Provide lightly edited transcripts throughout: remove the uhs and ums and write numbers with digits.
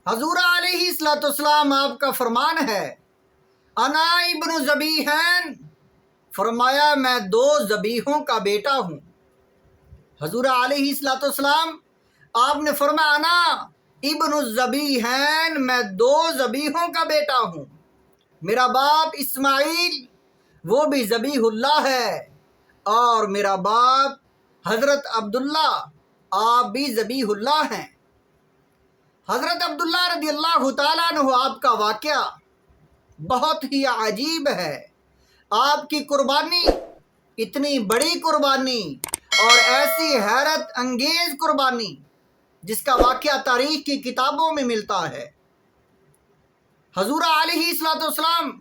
حضور علیہ الصلوۃ والسلام آپ کا فرمان ہے، انا ابن ذبیحین، فرمایا میں دو ذبیحوں کا بیٹا ہوں۔ حضور علیہ الصلوۃ والسلام آپ نے فرمایا انا ابن الذبیحین، میں دو ذبیحوں کا بیٹا ہوں۔ میرا باپ اسماعیل وہ بھی ذبیح اللہ ہے، اور میرا باپ حضرت عبداللہ آپ بھی ذبیح اللہ ہیں۔ حضرت عبداللہ رضی اللہ تعالیٰ عنہ آپ کا واقعہ بہت ہی عجیب ہے۔ آپ کی قربانی اتنی بڑی قربانی اور ایسی حیرت انگیز قربانی جس کا واقعہ تاریخ کی کتابوں میں ملتا ہے۔ حضور علیہ الصلوۃ والسلام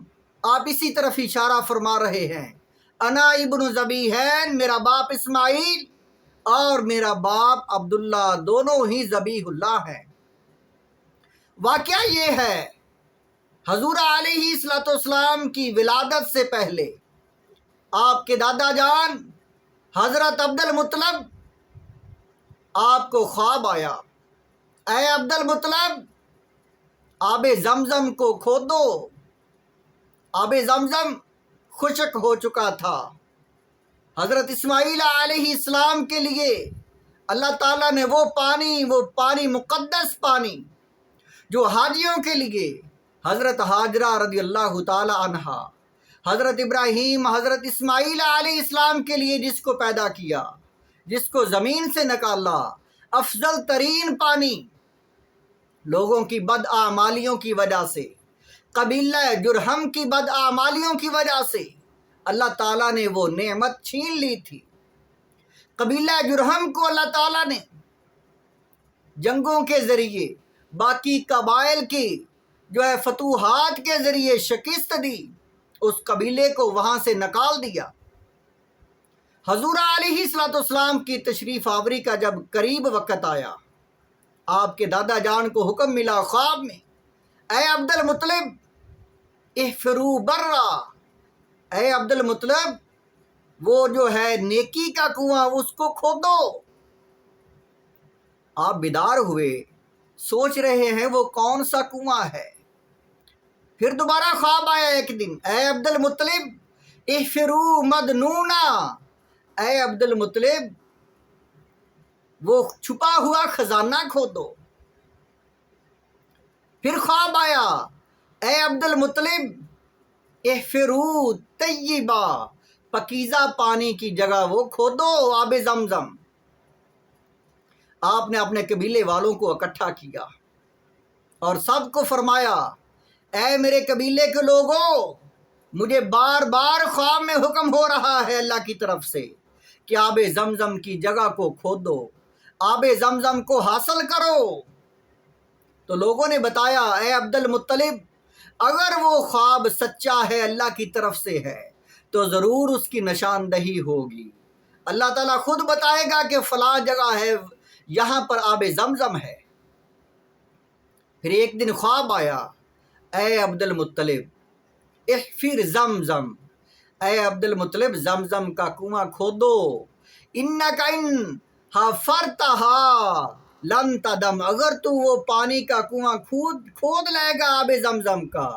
آپ اسی طرف اشارہ فرما رہے ہیں، انا ابن ذبیحین، میرا باپ اسماعیل اور میرا باپ عبداللہ دونوں ہی ذبیح اللہ ہیں۔ واقعہ یہ ہے، حضور علیہ الصلوۃ والسلام کی ولادت سے پہلے آپ کے دادا جان حضرت عبد المطلب آپ کو خواب آیا، اے عبد المطلب آب زمزم کو کھودو۔ آب زمزم خشک ہو چکا تھا۔ حضرت اسماعیل علیہ السلام کے لیے اللہ تعالیٰ نے وہ پانی مقدس پانی جو حاجیوں کے لیے حضرت ہاجرہ رضی اللہ تعالی عنہا، حضرت ابراہیم، حضرت اسماعیل علیہ السلام کے لیے جس کو پیدا کیا، جس کو زمین سے نکالا، افضل ترین پانی لوگوں کی بدعمالیوں کی وجہ سے، قبیلہ جرہم کی بدعمالیوں کی وجہ سے اللہ تعالیٰ نے وہ نعمت چھین لی تھی۔ قبیلہ جرہم کو اللہ تعالیٰ نے جنگوں کے ذریعے، باقی قبائل کی فتوحات کے ذریعے شکست دی، اس قبیلے کو وہاں سے نکال دیا۔ حضور علیہ الصلوۃ والسلام کی تشریف آوری کا جب قریب وقت آیا، آپ کے دادا جان کو حکم ملا خواب میں، اے عبد المطلب احفروا برا، اے عبد المطلب وہ جو ہے نیکی کا کنواں اس کو کھودو۔ آپ بیدار ہوئے، سوچ رہے ہیں وہ کون سا کنواں ہے۔ پھر دوبارہ خواب آیا ایک دن، اے عبد المطلب احفروا مدنونا، اے عبد المطلب وہ چھپا ہوا خزانہ کھودو۔ پھر خواب آیا، اے عبد المطلب احفروا طیبا، پاکیزہ پانی کی جگہ وہ کھودو، آب زمزم۔ آپ نے اپنے قبیلے والوں کو اکٹھا کیا اور سب کو فرمایا، اے میرے قبیلے کے لوگوں، مجھے بار بار خواب میں حکم ہو رہا ہے اللہ کی طرف سے کہ آب زمزم کی جگہ کو کھودو، آب زمزم کو حاصل کرو۔ تو لوگوں نے بتایا، اے عبد المطلب اگر وہ خواب سچا ہے، اللہ کی طرف سے ہے، تو ضرور اس کی نشاندہی ہوگی۔ اللہ تعالیٰ خود بتائے گا کہ فلاں جگہ ہے، یہاں پر آب زمزم ہے۔ پھر ایک دن خواب آیا، اے عبد المطلب احفر زمزم، اے عبد المطلب زمزم کا کنواں کھودو، انک ان حفرتھا لن تدم، اگر تو وہ پانی کا کنواں کھود لے گا آب زمزم کا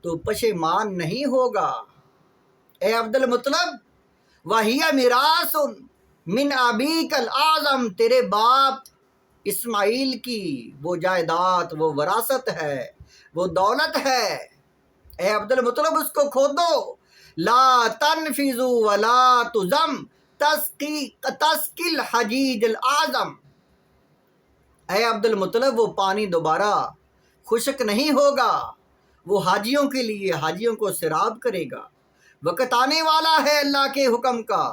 تو پشیمان نہیں ہوگا۔ اے عبد المطلب وَهِيَ مِيرَاثٌ مِّنْ أَبِيكَ الْأَعْظَمِ، تیرے باپ اسماعیل کی وہ جائیداد، وہ وراثت ہے، وہ دولت ہے۔ اے عبد المطلب اس کو کھودو، لا تنفذ ولا تزم تسقی الحجیج الاعظم، اے عبد المطلب وہ پانی دوبارہ خشک نہیں ہوگا، وہ حاجیوں کے لیے حاجیوں کو سیراب کرے گا۔ وقت آنے والا ہے اللہ کے حکم کا،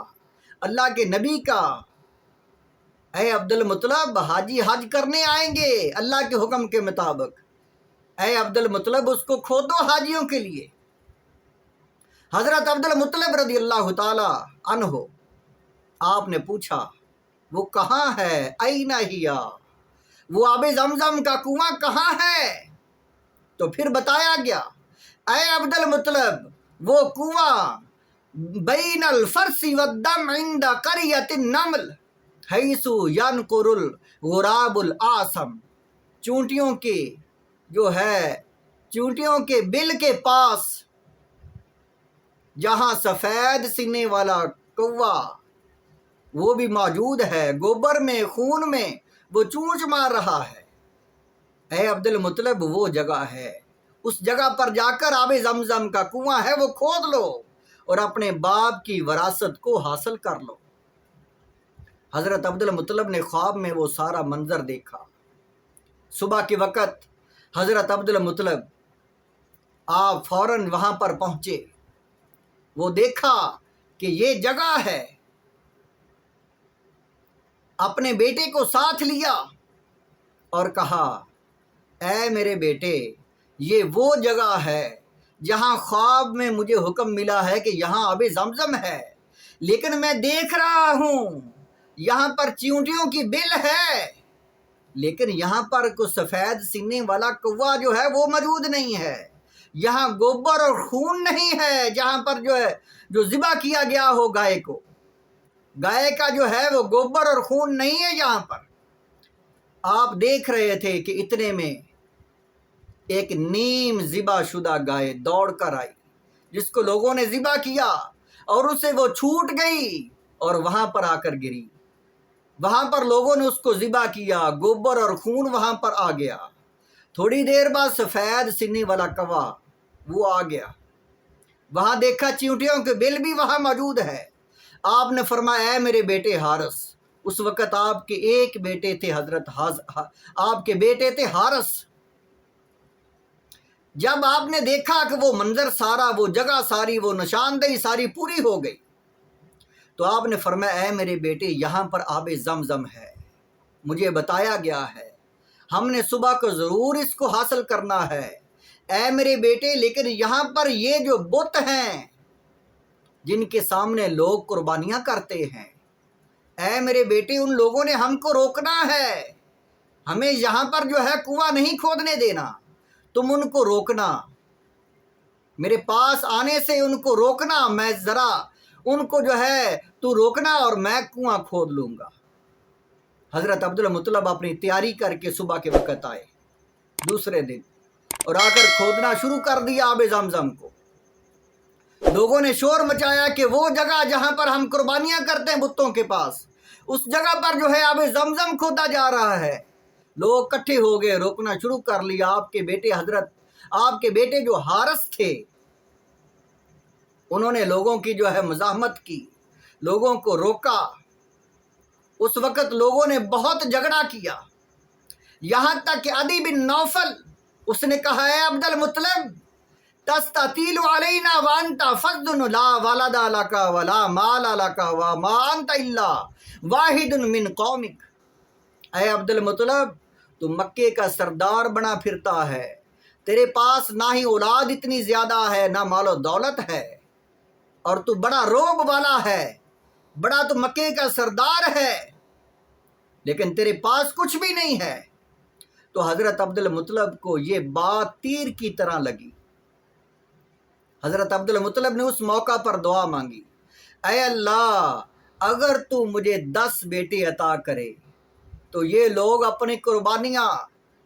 اللہ کے نبی کا۔ اے عبد المطلب حاجی حج کرنے آئیں گے اللہ کے حکم کے مطابق، اے عبد المطلب اس کو کھودو حاجیوں کے لیے۔ حضرت عبد المطلب رضی اللہ تعالی عنہ آپ نے پوچھا وہ کہاں ہے، این ہی، وہ آب زمزم کا کنواں کہاں ہے؟ تو پھر بتایا گیا، اے عبد المطلب وہ کنواں بین الفرس والدم عند قریۃ النمل حیث ینقر الغراب الآثم، چونٹیوں کے جو ہے چونٹیوں کے بل کے پاس جہاں سفید سینے والا کوا وہ بھی موجود ہے، گوبر میں خون میں وہ چونچ مار رہا ہے، اے عبد المطلب وہ جگہ ہے، اس جگہ پر جا کر آب زمزم کا کنواں ہے وہ کھود لو اور اپنے باپ کی وراثت کو حاصل کر لو۔ حضرت عبد المطلب نے خواب میں وہ سارا منظر دیکھا۔ صبح کے وقت حضرت عبد المطلب آپ فوراً وہاں پر پہنچے، وہ دیکھا کہ یہ جگہ ہے، اپنے بیٹے کو ساتھ لیا اور کہا اے میرے بیٹے یہ وہ جگہ ہے جہاں خواب میں مجھے حکم ملا ہے کہ یہاں آب زمزم ہے، لیکن میں دیکھ رہا ہوں یہاں پر چیونٹیوں کی بل ہے، لیکن یہاں پر کوئی سفید سینے والا کوا جو ہے وہ موجود نہیں ہے، یہاں گوبر اور خون نہیں ہے جہاں پر جو ہے جو ذبح کیا گیا ہو گائے کو، گائے کا جو ہے وہ گوبر اور خون نہیں ہے یہاں پر۔ آپ دیکھ رہے تھے کہ اتنے میں ایک نیم ذبح شدہ گائے دوڑ کر آئی جس کو لوگوں نے ذبح کیا اور اسے وہ چھوٹ گئی اور وہاں پر آ کر گری، وہاں پر لوگوں نے اس کو ذبح کیا، گوبر اور خون وہاں پر آ گیا، تھوڑی دیر بعد سفید سینے والا کوا وہ آ گیا، وہاں دیکھا چیونٹیوں کے بل بھی وہاں موجود ہے۔ آپ نے فرمایا اے میرے بیٹے حارث، اس وقت آپ کے ایک بیٹے تھے آپ کے بیٹے تھے حارث، جب آپ نے دیکھا کہ وہ منظر سارا، وہ جگہ ساری، وہ نشاندہی ساری پوری ہو گئی تو آپ نے فرمایا اے میرے بیٹے یہاں پر آب زمزم ہے، مجھے بتایا گیا ہے، ہم نے صبح کو ضرور اس کو حاصل کرنا ہے، اے میرے بیٹے لیکن یہاں پر یہ جو بت ہیں جن کے سامنے لوگ قربانیاں کرتے ہیں، اے میرے بیٹے ان لوگوں نے ہم کو روکنا ہے، ہمیں یہاں پر جو ہے کنواں نہیں کھودنے دینا، تم ان کو روکنا، میرے پاس آنے سے ان کو روکنا، میں ذرا ان کو جو ہے تو روکنا اور میں کنواں کھود لوں گا۔ حضرت عبد المطلب اپنی تیاری کر کے صبح کے وقت آئے دوسرے دن اور آ کر کھودنا شروع کر دیا آب زمزم کو۔ لوگوں نے شور مچایا کہ وہ جگہ جہاں پر ہم قربانیاں کرتے ہیں بتوں کے پاس، اس جگہ پر جو ہے آب زمزم کھودا جا رہا ہے۔ لوگ اکٹھے ہو گئے، روکنا شروع کر لیا۔ آپ کے بیٹے جو حارث تھے انہوں نے لوگوں کی جو ہے مزاحمت کی، لوگوں کو روکا۔ اس وقت لوگوں نے بہت جھگڑا کیا، یہاں تک کہ عدی بن نوفل اس نے کہا اے عبد المطلب تستطیل علینا وانت فض لا ولد لک ولا مال لک وما انت الا واحد من قومک۔ اے عبد المطلب تو مکے کا سردار بنا پھرتا ہے، تیرے پاس نہ ہی اولاد اتنی زیادہ ہے نہ مال و دولت ہے، اور تو بڑا روب والا ہے، بڑا تو مکے کا سردار ہے، لیکن تیرے پاس کچھ بھی نہیں ہے۔ تو حضرت عبد المطلب کو یہ بات تیر کی طرح لگی۔ حضرت عبد المطلب نے اس موقع پر دعا مانگی، اے اللہ اگر تو مجھے 10 بیٹے عطا کرے تو یہ لوگ اپنی قربانیاں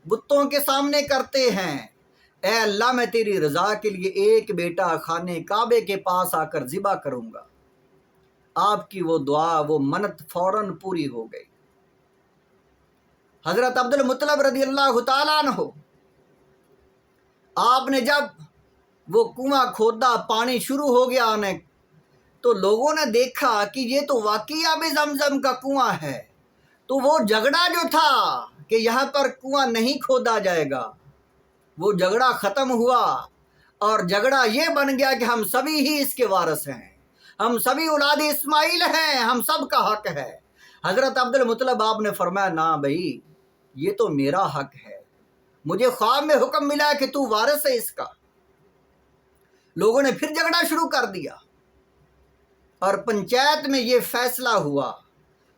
بتوں کے سامنے کرتے ہیں، اے اللہ میں تیری رضا کے لیے ایک بیٹا خانے کعبے کے پاس آ کر ذبح کروں گا۔ آپ کی وہ دعا، وہ منت فوراً پوری ہو گئی۔ حضرت عبد المطلب رضی اللہ تعالیٰ عنہ آپ نے جب وہ کنواں کھودا، پانی شروع ہو گیا آنے، تو لوگوں نے دیکھا کہ یہ تو واقعی آب زمزم کا کنواں ہے، تو وہ جھگڑا جو تھا کہ یہاں پر کنواں نہیں کھودا جائے گا وہ جھگڑا ختم ہوا، اور جھگڑا یہ بن گیا کہ ہم سبھی ہی اس کے وارث ہیں، ہم سبھی اولاد اسماعیل ہیں، ہم سب کا حق ہے۔ حضرت عبد المطلب آپ نے فرمایا نہ بھائی یہ تو میرا حق ہے، مجھے خواب میں حکم ملا کہ تو وارث ہے اس کا۔ لوگوں نے پھر جھگڑا شروع کر دیا اور پنچایت میں یہ فیصلہ ہوا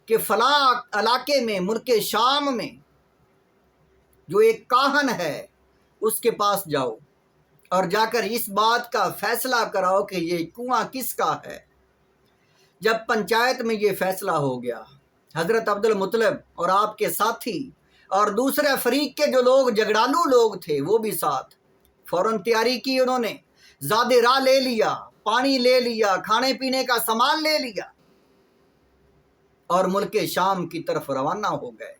کہ فلاں علاقے میں ملک شام میں جو ایک کاہن ہے اس کے پاس جاؤ اور جا کر اس بات کا فیصلہ کراؤ کہ یہ کنواں کس کا ہے۔ جب پنچایت میں یہ فیصلہ ہو گیا، حضرت عبد المطلب اور آپ کے ساتھی اور دوسرے فریق کے جو لوگ جھگڑالو لوگ تھے وہ بھی ساتھ. فوراً تیاری کی انہوں نے، زاد راہ لے لیا، پانی لے لیا، کھانے پینے کا سامان لے لیا اور ملک شام کی طرف روانہ ہو گئے.